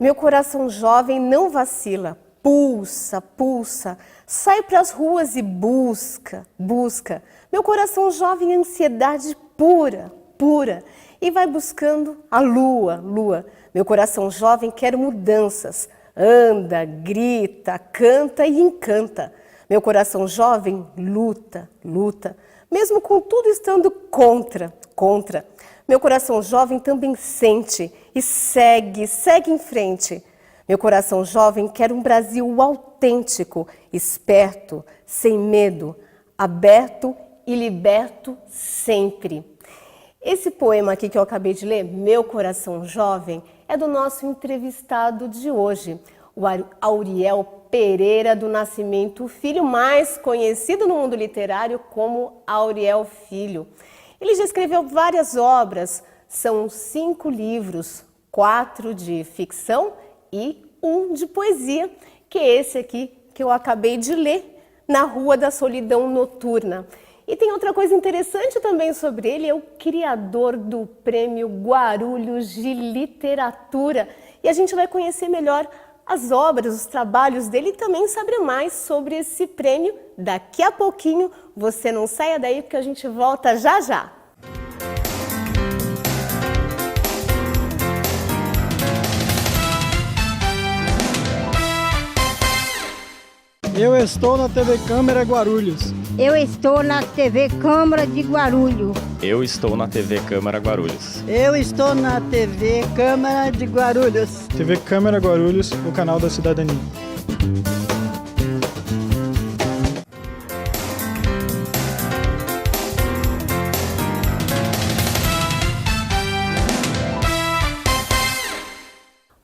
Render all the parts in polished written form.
Meu coração jovem não vacila, pulsa, pulsa, sai para as ruas e busca, busca. Meu coração jovem, ansiedade pura, pura, e vai buscando a lua, lua. Meu coração jovem quer mudanças, anda, grita, canta e encanta. Meu coração jovem luta, luta, mesmo com tudo estando contra, contra. Meu coração jovem também sente e segue, segue em frente. Meu coração jovem quer um Brasil autêntico, esperto, sem medo, aberto e liberto sempre. Esse poema aqui que eu acabei de ler, Meu Coração Jovem, é do nosso entrevistado de hoje, o Auriel Pereira do Nascimento Filho, mais conhecido no mundo literário como Auriel Filho. Ele já escreveu várias obras, são 5 livros, 4 de ficção e 1 de poesia, que é esse aqui que eu acabei de ler, Na Rua da Solidão Noturna. E tem outra coisa interessante também sobre ele, é o criador do Prêmio Guarulhos de Literatura. E a gente vai conhecer melhor as obras, os trabalhos dele e também saber mais sobre esse prêmio daqui a pouquinho. Você não saia daí porque a gente volta já já. Eu estou na TV Câmara Guarulhos. Eu estou na TV Câmara de Guarulhos. Eu estou na TV Câmara Guarulhos. Eu estou na TV Câmara de Guarulhos. TV Câmara Guarulhos, o canal da cidadania.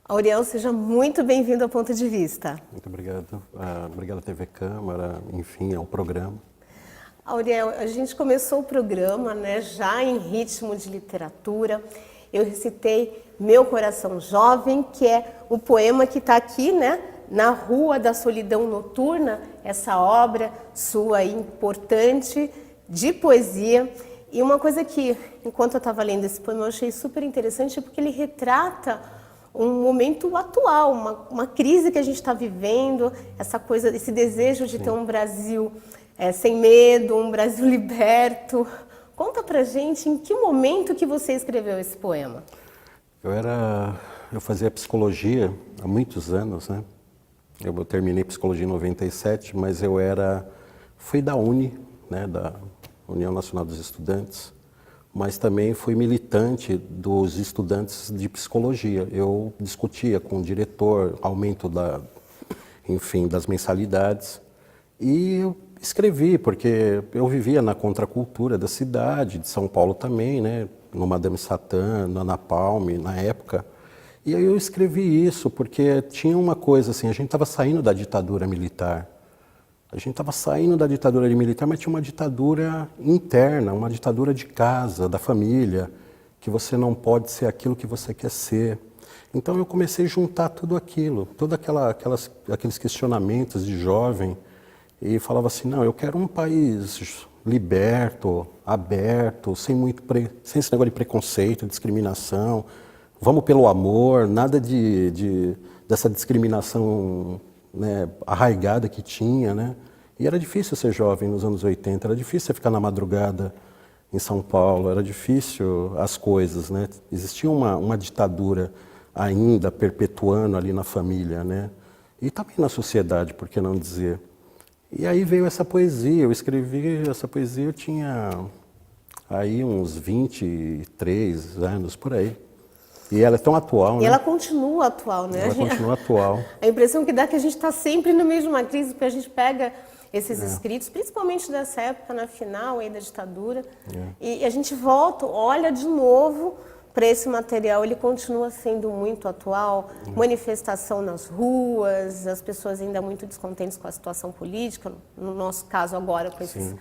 Auriel, seja muito bem-vindo ao Ponto de Vista. Muito obrigado. Obrigado TV Câmara, enfim, ao programa. Auriel, a gente começou o programa, né, já em ritmo de literatura. Eu recitei Meu Coração Jovem, que é o poema que está aqui, né, Na Rua da Solidão Noturna, essa obra sua importante de poesia. E uma coisa que, enquanto eu estava lendo esse poema, eu achei super interessante, porque ele retrata um momento atual, uma crise que a gente está vivendo, essa coisa, esse desejo de ter um Brasil sem medo, um Brasil liberto. Conta pra gente em que momento que você escreveu esse poema. Eu fazia psicologia há muitos anos, né? Eu terminei psicologia em 97, mas fui da UNE, né, da União Nacional dos Estudantes, mas também fui militante dos estudantes de psicologia. Eu discutia com o diretor aumento das mensalidades e eu escrevi, porque eu vivia na contracultura da cidade, de São Paulo também, né, no Madame Satã, na Ana Palme, na época. E aí eu escrevi isso, porque tinha uma coisa assim, a gente estava saindo da ditadura militar. A gente estava saindo da ditadura militar, mas tinha uma ditadura interna, uma ditadura de casa, da família, que você não pode ser aquilo que você quer ser. Então eu comecei a juntar tudo aquilo, todos aqueles questionamentos de jovem, e falava assim, não, eu quero um país liberto, aberto, sem esse negócio de preconceito, discriminação, vamos pelo amor, nada dessa discriminação, né, arraigada que tinha, né? E era difícil ser jovem nos anos 80, era difícil você ficar na madrugada em São Paulo, era difícil as coisas, né? Existia uma ditadura ainda perpetuando ali na família, né? E também na sociedade, por que não dizer? E aí veio essa poesia, eu escrevi essa poesia, eu tinha aí uns 23 anos, por aí. E ela é tão atual, né? E ela continua atual, né? Ela continua atual. A impressão que dá é que a gente está sempre no meio de uma crise, porque a gente pega esses escritos, principalmente dessa época, na final aí da ditadura, e a gente volta, olha de novo para esse material, ele continua sendo muito atual, manifestação nas ruas, as pessoas ainda muito descontentes com a situação política, no nosso caso agora com esses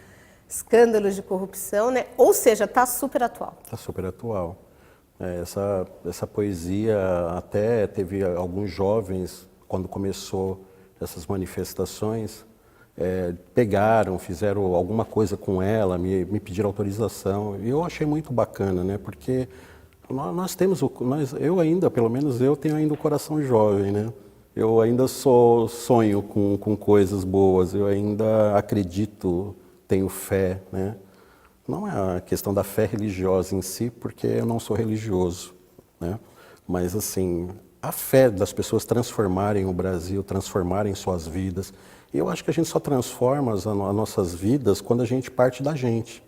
escândalos de corrupção, né? Ou seja, está super atual. Está super atual. Essa poesia, até teve alguns jovens, quando começou essas manifestações, pegaram, fizeram alguma coisa com ela, me pediram autorização. E eu achei muito bacana, né? Porque Nós temos, eu ainda, pelo menos eu tenho ainda o coração jovem, né? Eu ainda sonho com coisas boas, eu ainda acredito, tenho fé, né? Não é a questão da fé religiosa em si, porque eu não sou religioso, né? Mas, assim, a fé das pessoas transformarem o Brasil, transformarem suas vidas. E eu acho que a gente só transforma as nossas vidas quando a gente parte da gente.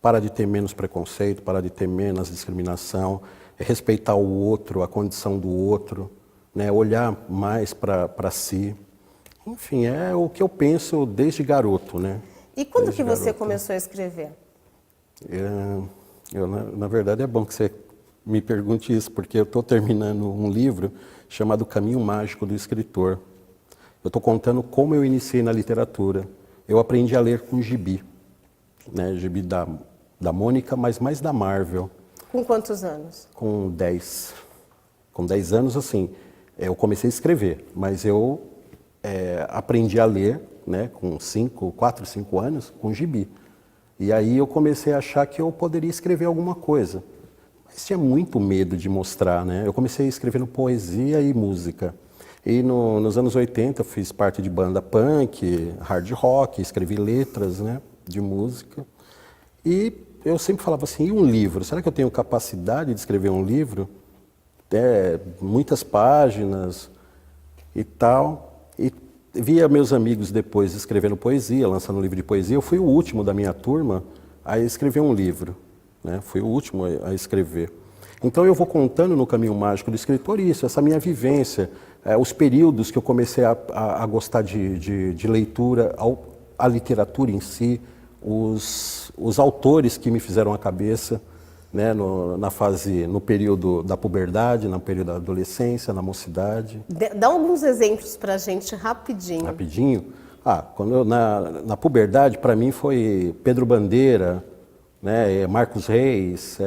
Para de ter menos preconceito, para de ter menos discriminação, respeitar o outro, a condição do outro, né? Olhar mais para si. Enfim, é o que eu penso desde garoto, né? E quando Desde que você garoto. começou a escrever? Na verdade, é bom que você me pergunte isso, porque eu estou terminando um livro chamado Caminho Mágico do Escritor. Eu estou contando como eu iniciei na literatura. Eu aprendi a ler com gibi, né? Gibi da Mônica, mas mais da Marvel. Com quantos anos? Com 10. Com 10 anos, assim, eu comecei a escrever, mas eu aprendi a ler, né, com 4, 5 anos, com gibi. E aí eu comecei a achar que eu poderia escrever alguma coisa. Mas tinha muito medo de mostrar, né? Eu comecei escrevendo poesia e música. E nos anos 80 eu fiz parte de banda punk, hard rock, escrevi letras, né, de música. E eu sempre falava assim, e um livro? Será que eu tenho capacidade de escrever um livro? Muitas páginas e tal. E via meus amigos depois escrevendo poesia, lançando um livro de poesia. Eu fui o último da minha turma a escrever um livro, né? Fui o último a escrever. Então eu vou contando no Caminho Mágico do Escritor isso, essa minha vivência, os períodos que eu comecei a gostar de leitura, a literatura em si, os autores que me fizeram a cabeça, né, no período da puberdade, no período da adolescência, na mocidade. Dá alguns exemplos pra gente, rapidinho. Rapidinho? Quando na puberdade, para mim, foi Pedro Bandeira, né, Marcos Reis,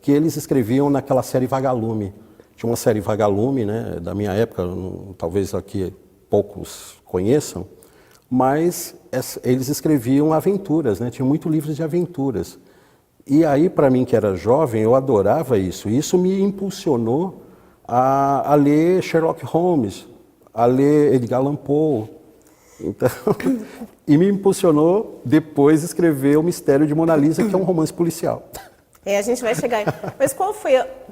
que eles escreviam naquela série Vagalume. Tinha uma série Vagalume, né, da minha época, talvez aqui poucos conheçam, mas eles escreviam aventuras, né, tinha muitos livros de aventuras. E aí, para mim que era jovem, eu adorava isso. E isso me impulsionou a ler Sherlock Holmes, a ler Edgar Allan Poe. Então, e me impulsionou depois a escrever O Mistério de Mona Lisa, que é um romance policial. A gente vai chegar. Mas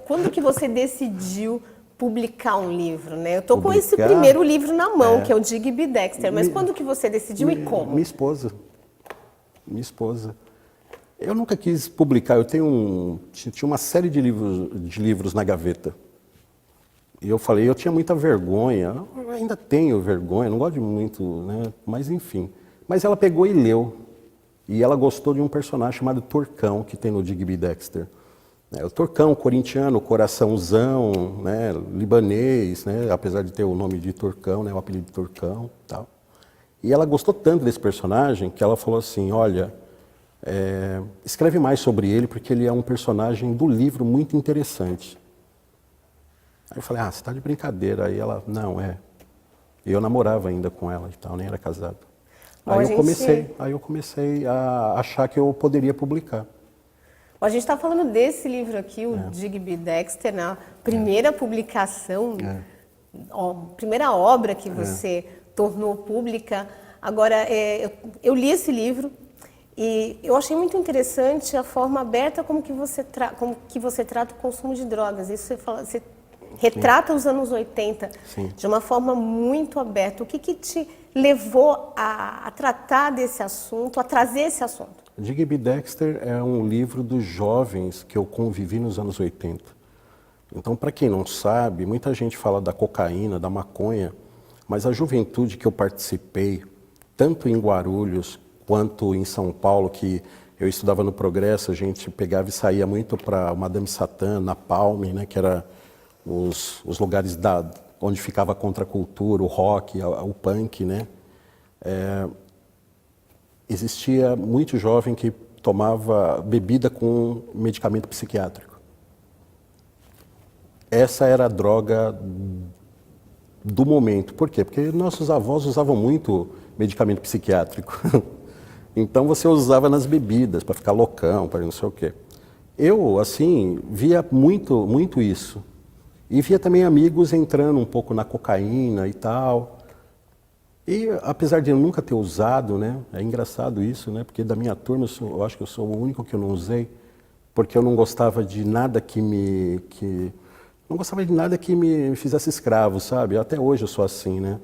quando que você decidiu publicar um livro, né? Eu tô com esse primeiro livro na mão, que é o Digby Dexter. Mas quando que você decidiu e como? Minha esposa. Eu nunca quis publicar, tinha uma série de livros na gaveta. E eu falei, eu tinha muita vergonha, eu ainda tenho vergonha, não gosto muito, né? Mas enfim. Mas ela pegou e leu. E ela gostou de um personagem chamado Turcão, que tem no Digby Dexter. O Turcão, corintiano, coraçãozão, né? Libanês, né? Apesar de ter o nome de Turcão, né? O apelido de Turcão e tal. E ela gostou tanto desse personagem que ela falou assim, olha, escreve mais sobre ele, porque ele é um personagem do livro muito interessante. Aí eu falei, você está de brincadeira. Aí ela, não, E eu namorava ainda com ela e tal, nem era casado. Bom, Aí eu comecei a achar que eu poderia publicar. A gente está falando desse livro aqui, o Digby Dexter, na primeira publicação, primeira obra que você tornou pública. Agora, eu li esse livro e eu achei muito interessante a forma aberta como que você trata o consumo de drogas. Isso você retrata os anos 80 de uma forma muito aberta. O que te levou a tratar desse assunto, a trazer esse assunto? Digby Dexter é um livro dos jovens que eu convivi nos anos 80. Então, para quem não sabe, muita gente fala da cocaína, da maconha, mas a juventude que eu participei, tanto em Guarulhos quanto em São Paulo, que eu estudava no Progresso, a gente pegava e saía muito para Madame Satã, na Palme, né, que era os lugares onde ficava a contracultura, o rock, o punk, né? Existia muito jovem que tomava bebida com medicamento psiquiátrico. Essa era a droga do momento. Por quê? Porque nossos avós usavam muito medicamento psiquiátrico. Então você usava nas bebidas para ficar loucão, para não sei o quê. eu, assim, via muito isso. E via também amigos entrando um pouco na cocaína e tal. E apesar de eu nunca ter usado, né, é engraçado isso, né, porque da minha turma eu acho que eu sou o único que eu não usei, porque eu não gostava de nada não gostava de nada que me fizesse escravo, sabe? Até hoje eu sou assim, né?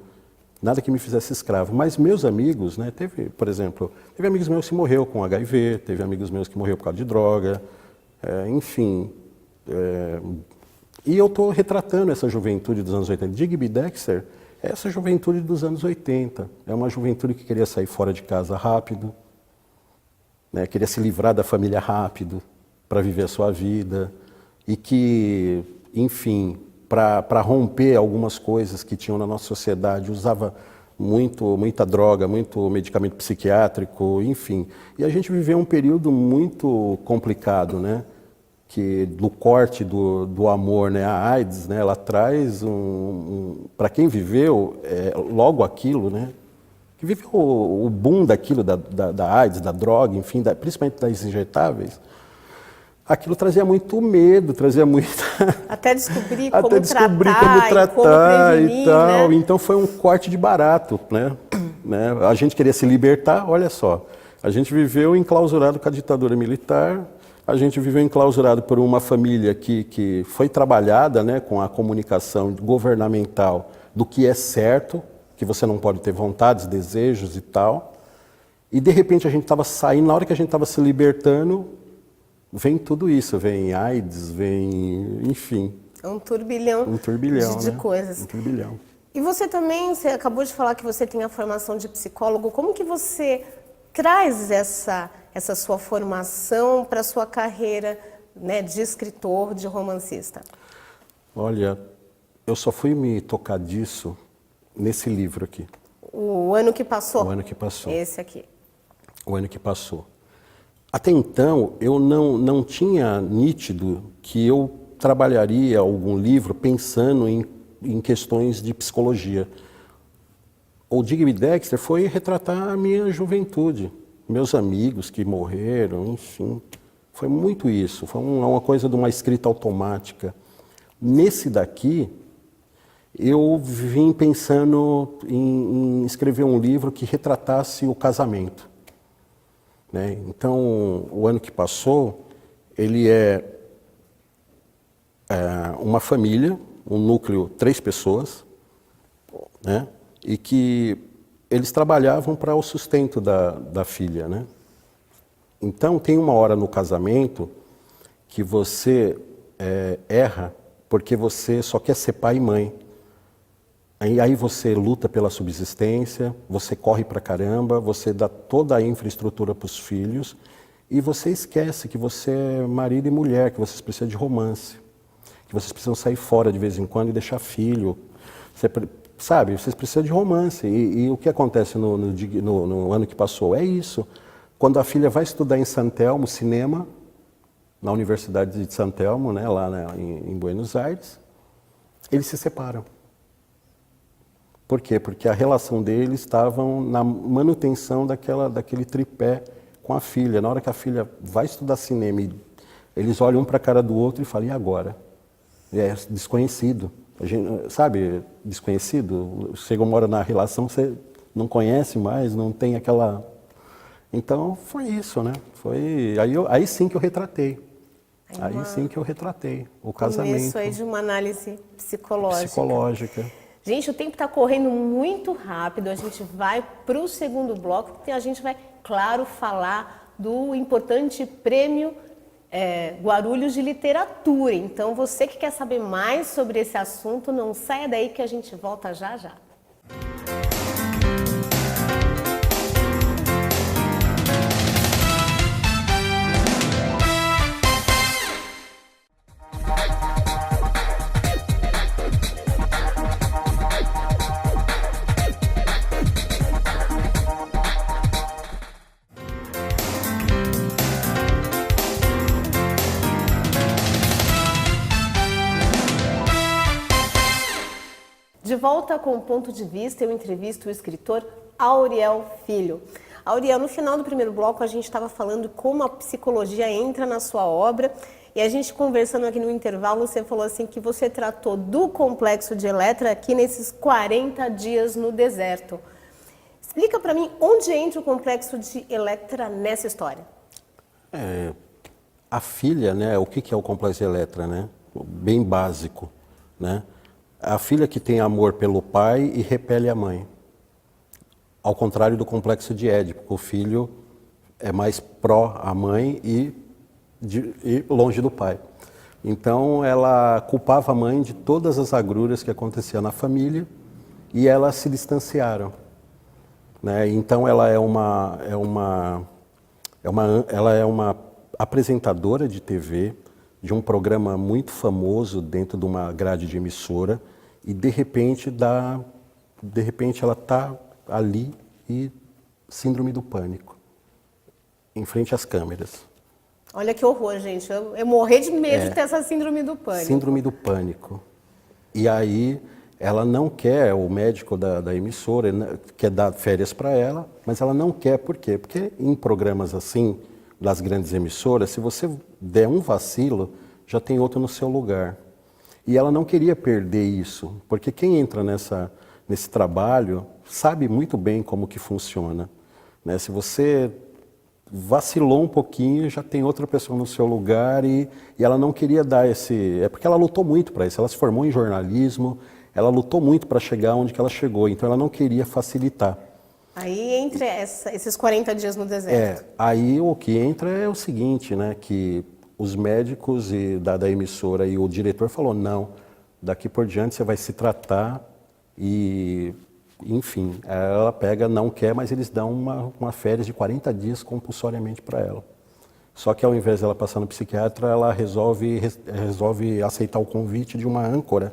Nada que me fizesse escravo. Mas meus amigos, né, por exemplo, teve amigos meus que morreu com HIV, teve amigos meus que morreu por causa de droga, enfim. E eu estou retratando essa juventude dos anos 80. Digby Dexter é essa juventude dos anos 80. É uma juventude que queria sair fora de casa rápido, né, queria se livrar da família rápido para viver a sua vida e que, enfim, para romper algumas coisas que tinham na nossa sociedade, usava muita droga, muito medicamento psiquiátrico, enfim. E a gente viveu um período muito complicado, né? Que do corte do amor, né? A AIDS, né? Ela traz para quem viveu logo aquilo, né? Que viveu o boom daquilo, da AIDS, da droga, enfim, principalmente das injetáveis. Aquilo trazia muito medo, trazia muita... Até descobrir como tratar prevenir, e tal. né? Então foi um corte de barato, né? A gente queria se libertar, olha só. A gente viveu enclausurado com a ditadura militar, a gente viveu enclausurado por uma família que foi trabalhada, né, com a comunicação governamental do que é certo, que você não pode ter vontades, desejos e tal. E de repente a gente estava saindo, na hora que a gente estava se libertando, vem tudo isso, vem AIDS, vem, enfim. Um turbilhão, de né? coisas. Um turbilhão. E você também, você acabou de falar que você tem a formação de psicólogo. Como que você traz essa sua formação para a sua carreira, né, de escritor, de romancista? Olha, eu só fui me tocar disso nesse livro aqui. O Ano que Passou? O Ano que Passou. Esse aqui. O Ano que Passou. Até então, eu não tinha nítido que eu trabalharia algum livro pensando em questões de psicologia. O Digby Dexter foi retratar a minha juventude, meus amigos que morreram, enfim. Foi muito isso, foi uma coisa de uma escrita automática. Nesse daqui, eu vim pensando em escrever um livro que retratasse o casamento. Né? Então, O Ano que Passou, ele é uma família, um núcleo, 3 pessoas, né? E que eles trabalhavam para o sustento da filha. Né? Então, tem uma hora no casamento que você erra porque você só quer ser pai e mãe. Aí você luta pela subsistência, você corre pra caramba, você dá toda a infraestrutura para os filhos e você esquece que você é marido e mulher, que vocês precisam de romance, que vocês precisam sair fora de vez em quando e deixar filho. Sabe, vocês precisam de romance. E o que acontece no Ano que Passou é isso. Quando a filha vai estudar em San Telmo, cinema, na Universidade de San Telmo, né, lá em Buenos Aires, eles se separam. Por quê? Porque a relação deles estava na manutenção daquele tripé com a filha. Na hora que a filha vai estudar cinema, eles olham um para a cara do outro e falam, e agora? É desconhecido. A gente, sabe, desconhecido? Chega uma hora na relação, você não conhece mais, não tem aquela... Então, foi isso, né? Aí sim que eu retratei. Aí sim que eu retratei o casamento. Começo aí de uma análise psicológica. Psicológica. Gente, o tempo está correndo muito rápido, a gente vai para o segundo bloco, porque a gente vai, claro, falar do importante prêmio Guarulhos de Literatura. Então, você que quer saber mais sobre esse assunto, não saia daí que a gente volta já já. De volta com o Ponto de Vista, eu entrevisto o escritor Auriel Filho. Auriel, no final do primeiro bloco a gente estava falando como a psicologia entra na sua obra e a gente conversando aqui no intervalo, você falou assim que você tratou do complexo de Eletra aqui nesses 40 dias no deserto. Explica para mim onde entra o complexo de Eletra nessa história. A filha, né, o que é o complexo de Eletra, né? Bem básico, né? A filha que tem amor pelo pai e repele a mãe. Ao contrário do complexo de Édipo, o filho é mais pró a mãe e longe do pai. Então ela culpava a mãe de todas as agruras que aconteciam na família e elas se distanciaram, né? Então ela é uma apresentadora de TV de um programa muito famoso dentro de uma grade de emissora e de repente ela está ali e síndrome do pânico em frente às câmeras. Olha que horror, gente. Eu morri de medo de ter essa síndrome do pânico. Síndrome do pânico. E aí ela não quer, o médico da emissora quer dar férias para ela, mas ela não quer. Por quê? Porque em programas assim, das grandes emissoras, se você der um vacilo, já tem outro no seu lugar. E ela não queria perder isso, porque quem entra nesse trabalho sabe muito bem como que funciona, né? Se você vacilou um pouquinho, já tem outra pessoa no seu lugar e ela não queria dar esse... É porque ela lutou muito para isso, ela se formou em jornalismo, ela lutou muito para chegar onde que ela chegou, então ela não queria facilitar. Aí entre esses 40 dias no deserto. Aí o que entra é o seguinte, né, que os médicos da emissora e o diretor falou, não, daqui por diante você vai se tratar e, enfim, ela pega, não quer, mas eles dão uma férias de 40 dias compulsoriamente para ela. Só que ao invés dela passar no psiquiatra, ela resolve aceitar o convite de uma âncora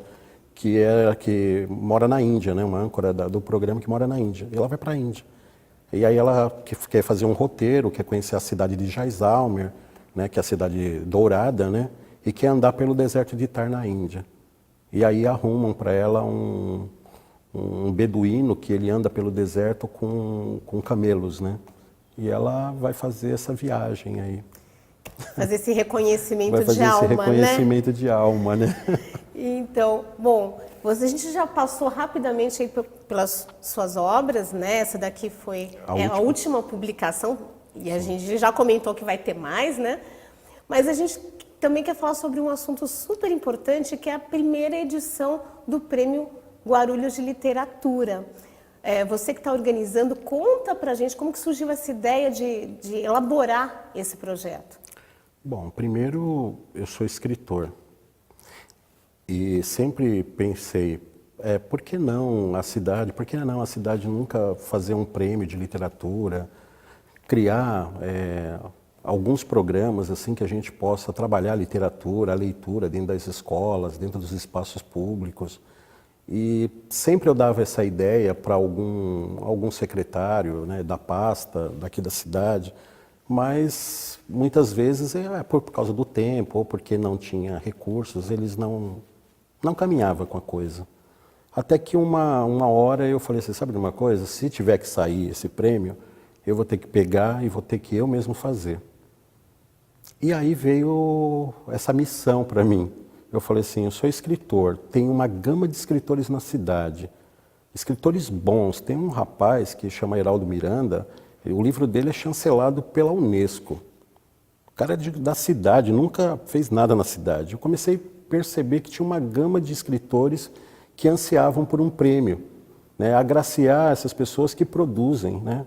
que mora na Índia, né? Uma âncora do programa que mora na Índia. E ela vai para a Índia. E aí ela quer fazer um roteiro, quer conhecer a cidade de Jaisalmer, né? Que é a cidade dourada, né? E quer andar pelo deserto de Thar na Índia. E aí arrumam para ela um beduíno que ele anda pelo deserto com camelos, né? E ela vai fazer essa viagem aí. Fazer esse reconhecimento vai fazer de esse alma, reconhecimento de alma, né? Então, bom, a gente já passou rapidamente aí pelas suas obras, né? Essa daqui foi a última publicação e a gente já comentou que vai ter mais, né? Mas a gente também quer falar sobre um assunto super importante, que é a primeira edição do Prêmio Guarulhos de Literatura. Você que está organizando, conta pra gente como que surgiu essa ideia de elaborar esse projeto. Bom, primeiro eu sou escritor e sempre pensei, por que não a cidade nunca fazer um prêmio de literatura, criar alguns programas assim que a gente possa trabalhar a literatura, a leitura dentro das escolas, dentro dos espaços públicos. E sempre eu dava essa ideia para algum secretário, né, da pasta daqui da cidade, mas muitas vezes por causa do tempo ou porque não tinha recursos, eles não caminhavam com a coisa. Até que uma hora eu falei assim, sabe de uma coisa? Se tiver que sair esse prêmio, eu vou ter que pegar e vou ter que eu mesmo fazer. E aí veio essa missão para mim. Eu falei assim, eu sou escritor, tem uma gama de escritores na cidade, escritores bons. Tem um rapaz que chama Heraldo Miranda, o livro dele é chancelado pela Unesco. O cara é da cidade, nunca fez nada na cidade. Eu comecei a perceber que tinha uma gama de escritores que ansiavam por um prêmio, né, agraciar essas pessoas que produzem, né?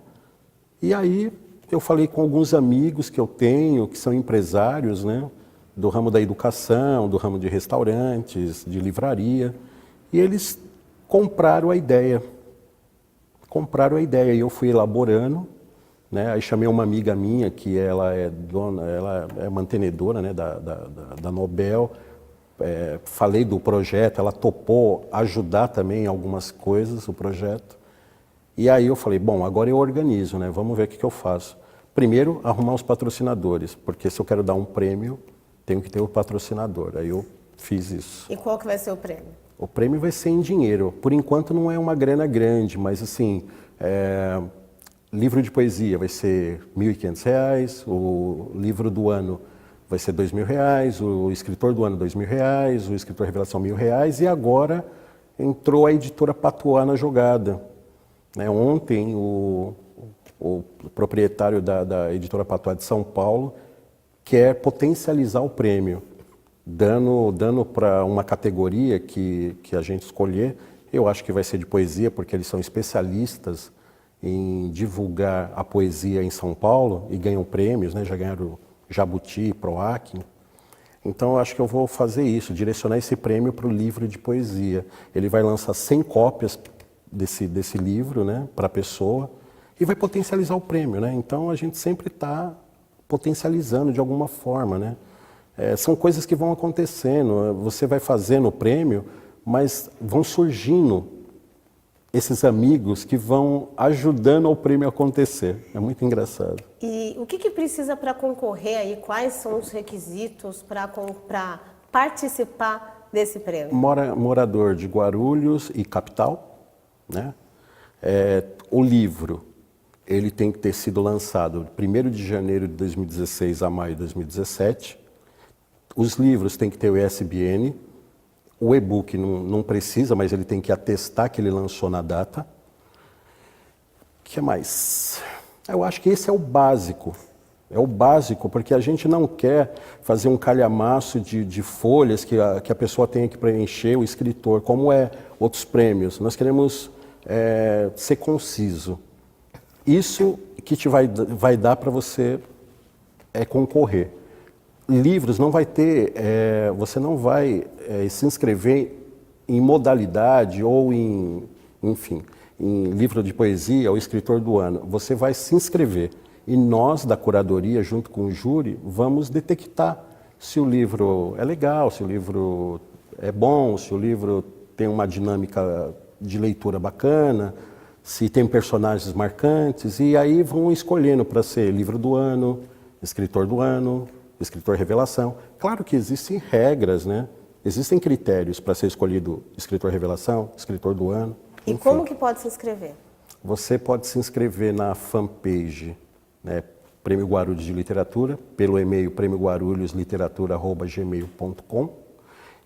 E aí eu falei com alguns amigos que eu tenho, que são empresários, né, do ramo da educação, do ramo de restaurantes, de livraria, e eles compraram a ideia. E eu fui elaborando, né? Aí chamei uma amiga minha, que ela é mantenedora, né, da Nobel, falei do projeto, ela topou ajudar também em algumas coisas, o projeto. E aí eu falei, bom, agora eu organizo, né? Vamos ver o que eu faço. Primeiro, arrumar os patrocinadores, porque se eu quero dar um prêmio, tenho que ter o patrocinador. Aí eu fiz isso. E qual que vai ser o prêmio? O prêmio vai ser em dinheiro. Por enquanto não é uma grana grande, mas assim, livro de poesia vai ser R$ 1.500, o livro do ano vai ser R$ 2.000, o escritor do ano R$ 2.000, o escritor revelação R$ 1.000, e agora entrou a editora Patuá na jogada. Né? Ontem o proprietário da editora Patuá de São Paulo quer potencializar o prêmio, dando para uma categoria que a gente escolher. Eu acho que vai ser de poesia, porque eles são especialistas em divulgar a poesia em São Paulo e ganham prêmios, né? Já ganharam Jabuti, Proac. Então eu acho que eu vou fazer isso, direcionar esse prêmio para o livro de poesia. Ele vai lançar 100 cópias desse livro, né, para a pessoa, e vai potencializar o prêmio, né? Então a gente sempre está potencializando de alguma forma, né? São coisas que vão acontecendo, você vai fazendo o prêmio, mas vão surgindo esses amigos que vão ajudando o prêmio a acontecer. É muito engraçado. E o que precisa para concorrer aí? Quais são os requisitos para participar desse prêmio? Morador de Guarulhos e capital, né? O livro, ele tem que ter sido lançado de 1º de janeiro de 2016 a maio de 2017. Os livros têm que ter o ISBN. O e-book não precisa, mas ele tem que atestar que ele lançou na data. O que mais? Eu acho que esse é o básico. É o básico, porque a gente não quer fazer um calhamaço de folhas que a pessoa tenha que preencher, o escritor, como outros prêmios. Nós queremos ser conciso. Isso que te vai dar para você concorrer. Livros não vai ter, você não vai se inscrever em modalidade ou em livro de poesia ou escritor do ano. Você vai se inscrever e nós da curadoria, junto com o júri, vamos detectar se o livro é legal, se o livro é bom, se o livro tem uma dinâmica de leitura bacana, se tem personagens marcantes, e aí vão escolhendo para ser livro do ano, escritor do ano, escritor revelação. Claro que existem regras, né? Existem critérios para ser escolhido escritor revelação, escritor do ano. E enfim. como que pode se inscrever? Você pode se inscrever na fanpage, né, Prêmio Guarulhos de Literatura, pelo e-mail prêmioguarulhosliteratura@gmail.com,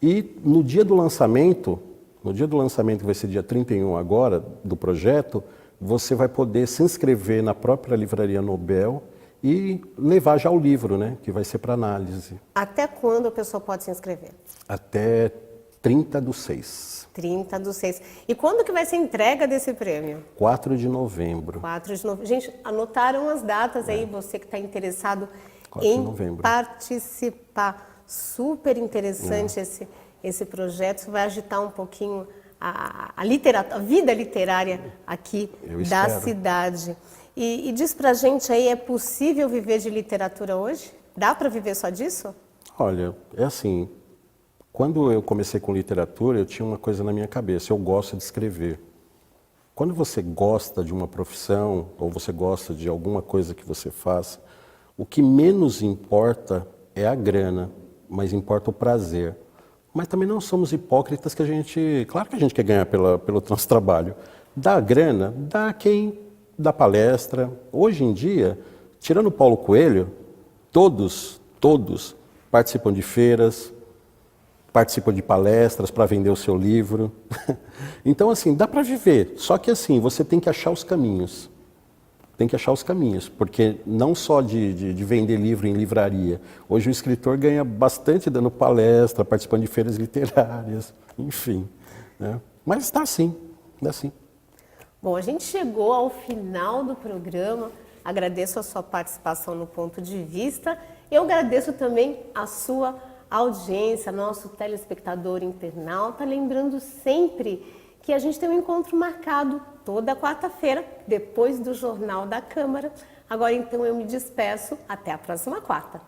e no dia do lançamento, que vai ser dia 31 agora, do projeto, você vai poder se inscrever na própria Livraria Nobel e levar já o livro, né, que vai ser para análise. Até quando a pessoa pode se inscrever? Até 30/6. 30/6. E quando que vai ser a entrega desse prêmio? 4 de novembro. 4 de novembro. Gente, anotaram as datas aí, você que está interessado 4 de em novembro. participar. Super interessante esse projeto. Isso vai agitar um pouquinho a vida literária aqui da cidade. E diz pra gente aí, é possível viver de literatura hoje? Dá para viver só disso? Olha, é assim, quando eu comecei com literatura, eu tinha uma coisa na minha cabeça, eu gosto de escrever. Quando você gosta de uma profissão, ou você gosta de alguma coisa que você faz, o que menos importa é a grana, mas importa o prazer. Mas também não somos hipócritas que claro que a gente quer ganhar pelo nosso trabalho. Dá grana, dá quem dá palestra. Hoje em dia, tirando o Paulo Coelho, todos participam de feiras, participam de palestras para vender o seu livro. Então, assim, dá para viver. Só que, assim, você tem que achar os caminhos. Tem que achar os caminhos, porque não só de vender livro em livraria. Hoje o escritor ganha bastante dando palestra, participando de feiras literárias, enfim. Né? Mas dá sim, dá sim. Bom, a gente chegou ao final do programa. Agradeço a sua participação no Ponto de Vista. Eu agradeço também a sua audiência, nosso telespectador internauta. Lembrando sempre que a gente tem um encontro marcado toda quarta-feira, depois do Jornal da Câmara. Agora, então, eu me despeço. Até a próxima quarta.